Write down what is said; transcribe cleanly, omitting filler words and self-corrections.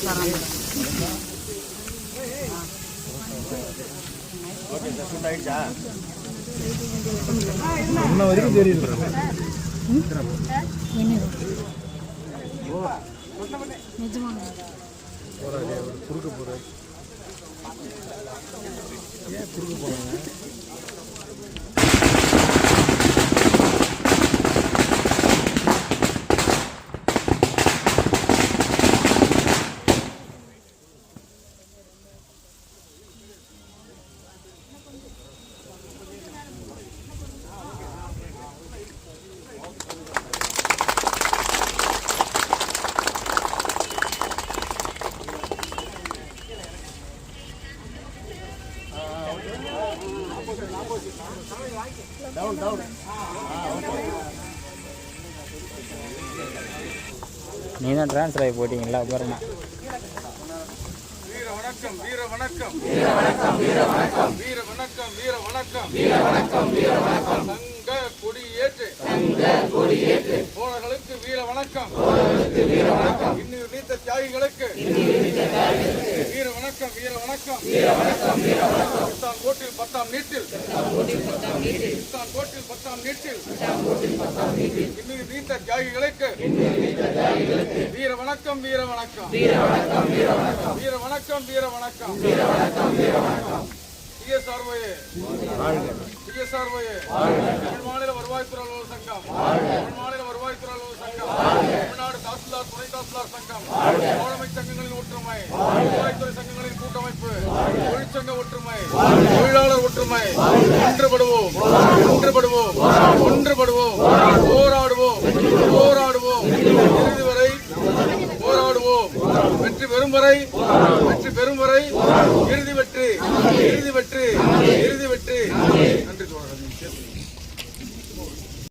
என்ன வரைக்கும் தெரியல. குறுக்க போற ஏன் குறுக்க போறாங்க? நீ தான் ட்ரான்ஸ்ஃபர் ஆகி போயிட்டீங்களா? அப்புறமா வீர வணக்கம் வீர வணக்கம் வீர வணக்கம் வீர வணக்கம் வீர வணக்கம் வீர வணக்கம் வீர வணக்கம் வீர வணக்கம் தங்க கொடியேற்று தோழர்களுக்கு வீர வணக்கம் வீர வணக்கம் இன்னும் நீத்த தியாகிகளுக்கு வீர வணக்கம் வீர வணக்கம் வீர வணக்கம் வீர வணக்கம் இஸ்தான் கோட்டில் 10ஆம் நீட்டில் இஸ்தான் கோட்டில் 10ஆம் நீட்டில் இன்னும் நீத்த தியாகிகளுக்கு வீர வணக்கம் வீர வணக்கம் வீர வணக்கம் வீர வணக்கம் வீர வணக்கம் வீர வணக்கம் வீர வணக்கம் வீர வணக்கம் சிஎஸ்ஆர்ஒஏ தமிழ் மாநில வருவாய்த்துறை அலுவலர் சங்கம், தமிழ் மாநில வருவாய்த்துறை அலுவலர் சங்கம், தமிழ்நாடு தாசில்தார் துணை தாசில்தார் சங்கம், தோழமை சங்கங்களின் ஒற்றுமை, வருவாய்த்துறை சங்கங்களின் கூட்டமைப்பு, தொழிற்சங்க ஒற்றுமை, தொழிலாளர் ஒற்றுமை, ஒன்றுபடுவோம் ஒன்றுபடுவோம் ஒன்றுபடுவோம், போராடுவோம் போராடுவோம், இறுதி வரை போராடுவோம், வெற்றி பெறும் வரை